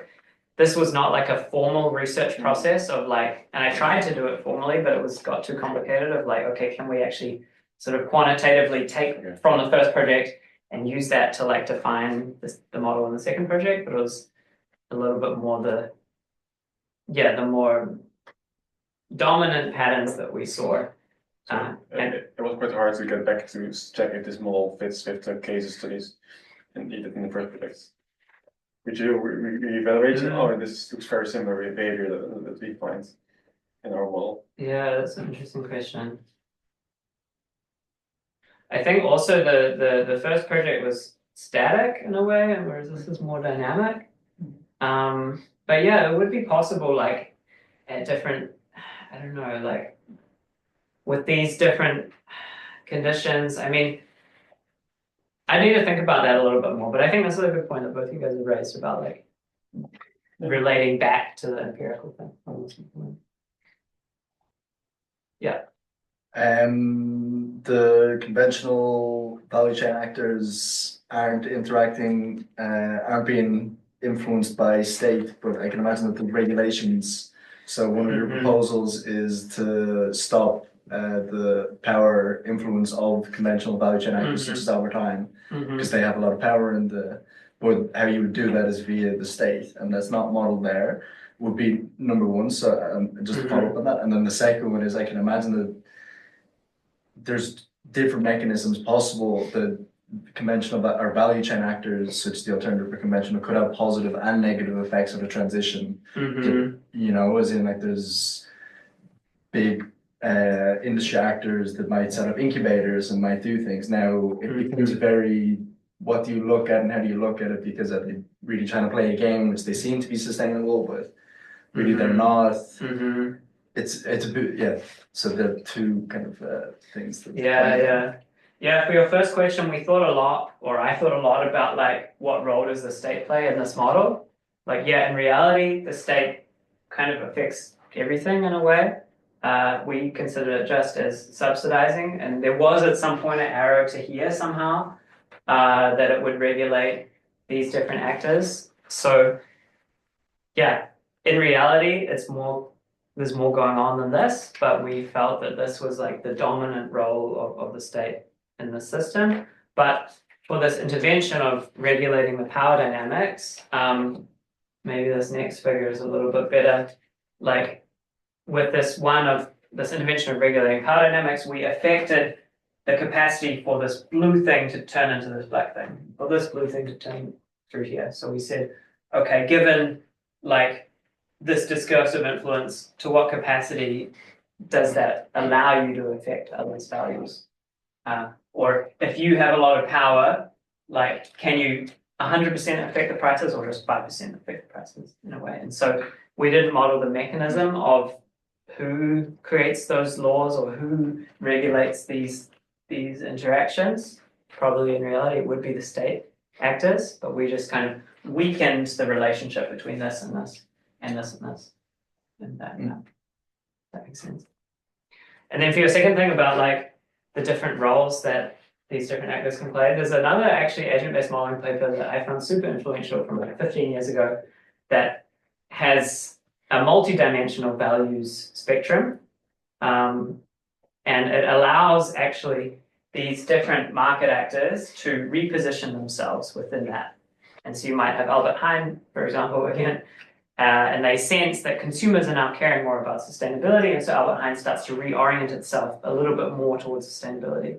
this was not like a formal research process of like, and I tried to do it formally, but it got too complicated of like, okay, can we actually sort of quantitatively take from the first project and use that to like define the model in the second project? But it was a little bit more the more dominant patterns that we saw. And it was quite hard to get back to check if this model fits with the case studies in the first project. Would you reevaluate? Oh, this looks very similar behavior that we find in our model. Yeah, that's an interesting question. I think also the first project was static in a way, whereas this is more dynamic. But yeah, it would be possible, like at different, I don't know, like with these different conditions. I mean, I need to think about that a little bit more, but I think that's a good point that both you guys have raised about like relating back to the empirical thing. Yeah. The conventional value chain actors aren't interacting, aren't being influenced by state, but I can imagine that the regulations. So one of your proposals is to stop the power influence of conventional value chain actors such as Albert Heijn, because they have a lot of power in but how you would do that is via the state, and that's not modeled there, would be number one. So just to follow up on that. And then the second one is I can imagine that there's different mechanisms possible that conventional or value chain actors, such as the alternative or conventional, could have positive and negative effects of a transition. You know, as in like there's big industry actors that might set up incubators and might do things. Now it becomes very, what do you look at and how do you look at it? Because are they really trying to play a game which they seem to be sustainable, but really they're not. It's a bit, so there are two kind of things that for your first question, we thought a lot, or I thought a lot about like what role does the state play in this model? Like, in reality, the state kind of affects everything in a way. We consider it just as subsidizing, and there was at some point an arrow to here somehow that it would regulate these different actors. So in reality, there's more going on than this, but we felt that this was like the dominant role of the state in the system. But for this intervention of regulating the power dynamics, maybe this next figure is a little bit better. Like with this intervention of regulating power dynamics, we affected the capacity for this blue thing to turn into this black thing, or this blue thing to turn through here. So we said, okay, given like this discursive influence, to what capacity does that allow you to affect others' values? Or if you have a lot of power, like can you 100% affect the prices or just 5% affect the prices in a way? And so we didn't model the mechanism of who creates those laws or who regulates these interactions. Probably in reality it would be the state actors, but we just kind of weakened the relationship between this and this and this and this. And that makes sense. And then for your second thing about like the different roles that these different actors can play, there's another actually agent-based modeling paper that I found super influential from like 15 years ago that has a multi-dimensional values spectrum. And it allows actually these different market actors to reposition themselves within that. And so you might have Albert Heijn, for example, again, and they sense that consumers are now caring more about sustainability, and so Albert Heijn starts to reorient itself a little bit more towards sustainability.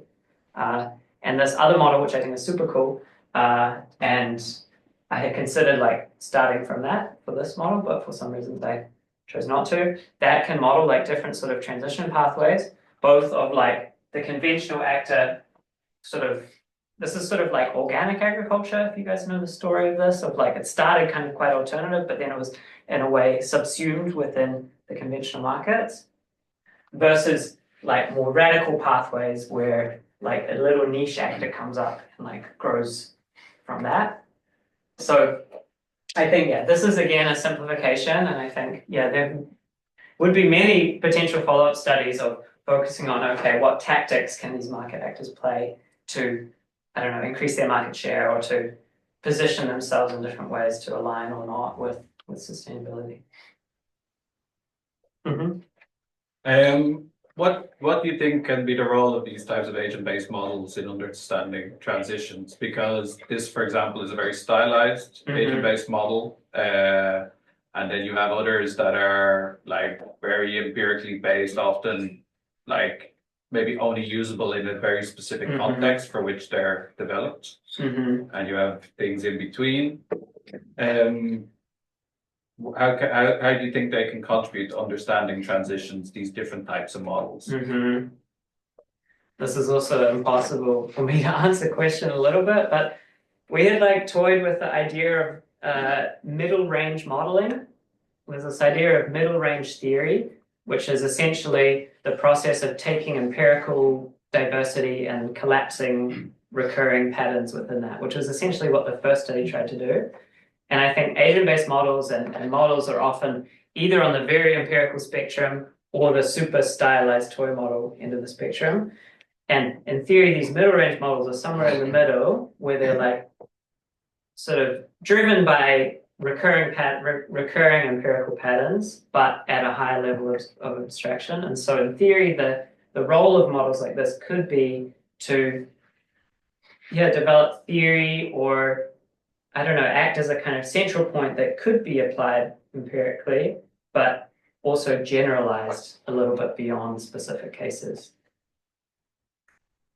And this other model, which I think is super cool, and I had considered like starting from that for this model, but for some reason I chose not to. That can model like different sort of transition pathways, both of like the conventional actor this is sort of like organic agriculture, if you guys know the story of this, of like it started kind of quite alternative, but then it was in a way subsumed within the conventional markets, versus like more radical pathways where like a little niche actor comes up and like grows from that. So I think, yeah, this is again a simplification, and I think, yeah, there would be many potential follow-up studies of focusing on, okay, what tactics can these market actors play to, I don't know, increase their market share or to position themselves in different ways to align or not with sustainability. What do you think can be the role of these types of agent-based models in understanding transitions? Because this, for example, is a very stylized agent-based model, and then you have others that are like very empirically based, often like maybe only usable in a very specific context for which they're developed, and you have things in between. How do you think they can contribute to understanding transitions, these different types of models? This is also impossible for me to answer the question a little bit, but we had like toyed with the idea of middle range modeling. There's this idea of middle range theory, which is essentially the process of taking empirical diversity and collapsing recurring patterns within that, which was essentially what the first study tried to do. And I think agent-based models and models are often either on the very empirical spectrum or the super stylized toy model end of the spectrum. And in theory, these middle range models are somewhere in the middle, where they're like sort of driven by recurring empirical patterns, but at a higher level of abstraction. And so in theory, the role of models like this could be to develop theory, or I don't know, act as a kind of central point that could be applied empirically, but also generalized a little bit beyond specific cases.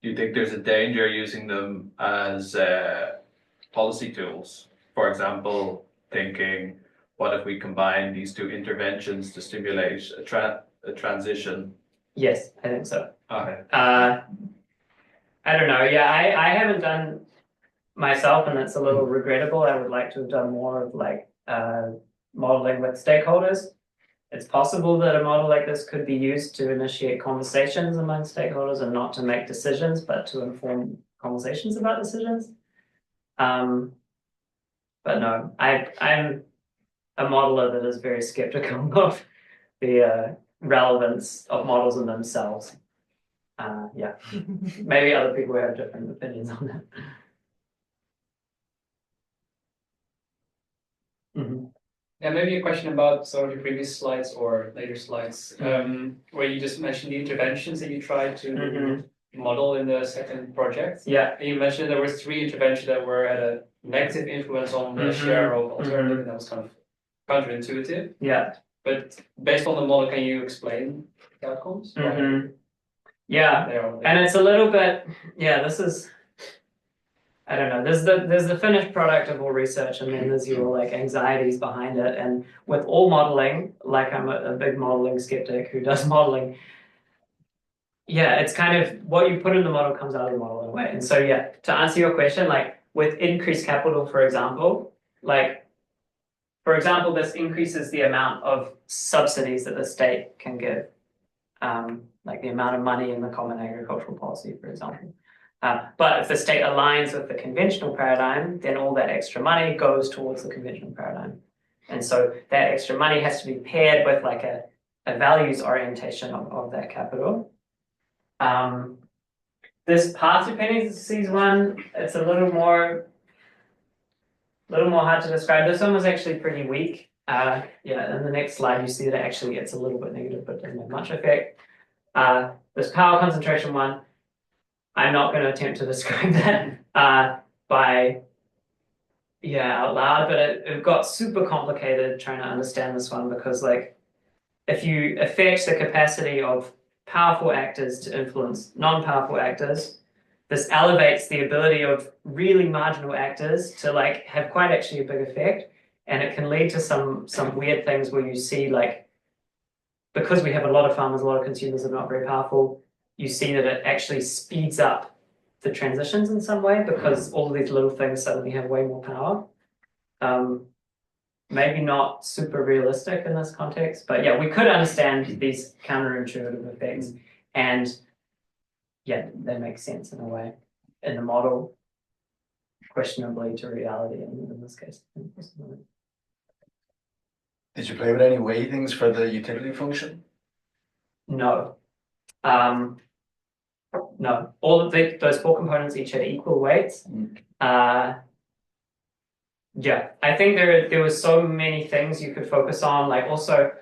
Do you think there's a danger using them as policy tools? For example, thinking, what if we combine these two interventions to stimulate a transition? Yes, I think so. Okay. I don't know. Yeah, I haven't done myself, and that's a little regrettable. I would like to have done more of like modeling with stakeholders. It's possible that a model like this could be used to initiate conversations among stakeholders and not to make decisions, but to inform conversations about decisions. But no, I'm a modeler that is very skeptical of the relevance of models in themselves. Yeah, maybe other people have different opinions on that. Yeah, maybe a question about some of your previous slides or later slides, where you just mentioned the interventions that you tried to model in the second project. Yeah. And you mentioned there were 3 interventions that were at a negative influence on the share of alternative, and that was kind of counterintuitive. Yeah. But based on the model, can you explain the outcomes? Yeah. And it's a little bit, this is, I don't know, there's the finished product of all research, and then there's your like anxieties behind it. And with all modeling, like I'm a big modeling skeptic who does modeling, it's kind of what you put in the model comes out of the model in a way. And so to answer your question, like with increased capital, for example, this increases the amount of subsidies that the state can give, like the amount of money in the common agricultural policy, for example. But if the state aligns with the conventional paradigm, then all that extra money goes towards the conventional paradigm. And so that extra money has to be paired with like a values orientation of that capital. This path dependencies one, it's a little more hard to describe. This one was actually pretty weak. In the next slide, you see that actually it's a little bit negative, but doesn't have much effect. This power concentration one, I'm not going to attempt to describe that out loud, but it got super complicated trying to understand this one, because like if you affect the capacity of powerful actors to influence non-powerful actors, this elevates the ability of really marginal actors to like have quite actually a big effect, and it can lead to some weird things where you see like, because we have a lot of farmers, a lot of consumers that are not very powerful, you see that it actually speeds up the transitions in some way, because all of these little things suddenly have way more power. Maybe not super realistic in this context, but we could understand these counterintuitive effects, and they make sense in a way in the model, questionably to reality in this case. Did you play with any weightings for the utility function? No. No. All of those 4 components each had equal weights. I think there were so many things you could focus on. Like also,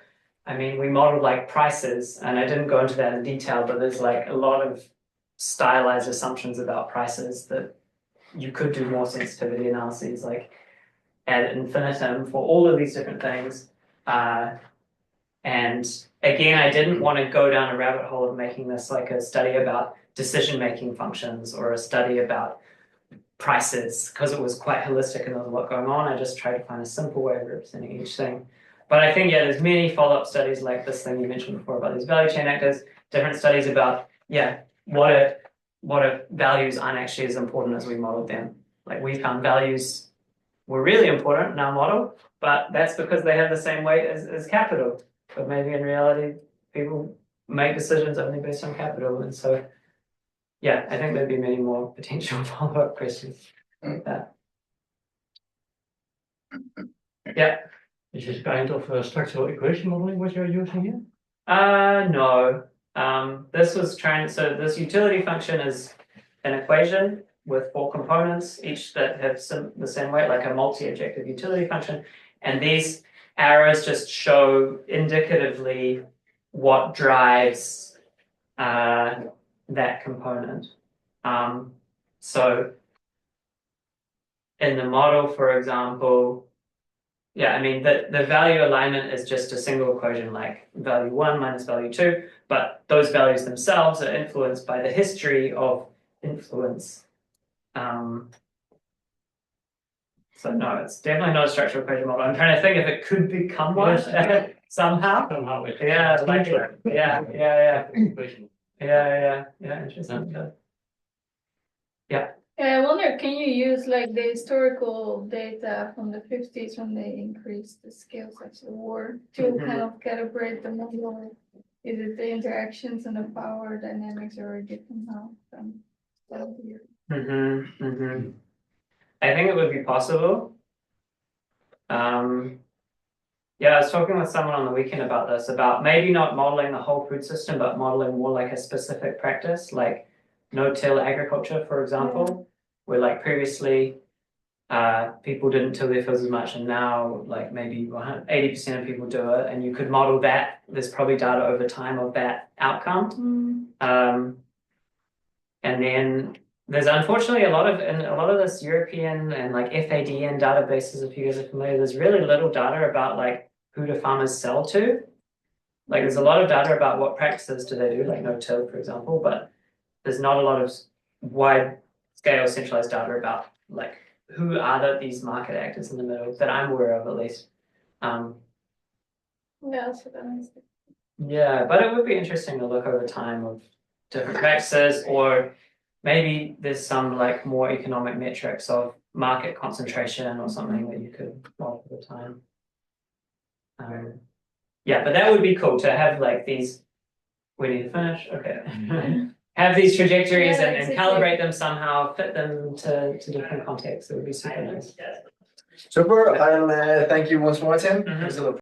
I mean, we modeled like prices, and I didn't go into that in detail, but there's like a lot of stylized assumptions about prices that you could do more sensitivity analyses like ad infinitum for all of these different things. And again, I didn't want to go down a rabbit hole of making this like a study about decision-making functions or a study about prices, because it was quite holistic and there was a lot going on. I just tried to find a simple way of representing each thing. But I think, there's many follow-up studies like this thing you mentioned before about these value chain actors, different studies about, what if values aren't actually as important as we modeled them. Like we found values were really important in our model, but that's because they have the same weight as capital. But maybe in reality, people make decisions only based on capital. And so, I think there'd be many more potential follow-up questions like that. Is this kind of structural equation modeling what you're using here? No. This was this utility function is an equation with 4 components, each that have the same weight, like a multi-objective utility function. And these arrows just show indicatively what drives that component. So in the model, for example, the value alignment is just a single equation, like value 1 minus value 2, but those values themselves are influenced by the history of influence. So no, it's definitely not a structural equation model. I'm trying to think if it could become one somehow. Somehow it Interesting. I wonder, can you use like the historical data from the 50s when they increased the scales after the war to kind of calibrate the model? Is it the interactions and the power dynamics are different now from 70 years? I think it would be possible. I was talking with someone on the weekend about this, about maybe not modeling the whole food system, but modeling more like a specific practice, like no-till agriculture, for example, where like previously people didn't till their fields as much, and now like maybe 80% of people do it, and you could model that. There's probably data over time of that outcome. And then there's unfortunately a lot of this European and like FADN databases, if you guys are familiar, there's really little data about like who do farmers sell to. Like there's a lot of data about what practices do they do, like no-till, for example, but there's not a lot of wide scale centralized data about like who are these market actors in the middle that I'm aware of at least. Yeah, so that makes sense. Yeah, but it would be interesting to look over time of different practices, or maybe there's some like more economic metrics of market concentration or something that you could model over time. Yeah, but that would be cool to have like these. We need to finish. Okay. Have these trajectories Yeah, and exactly. calibrate them somehow, fit them to different contexts. It would be super nice. Super, I'll thank you once more, Tim. Mhm. It was a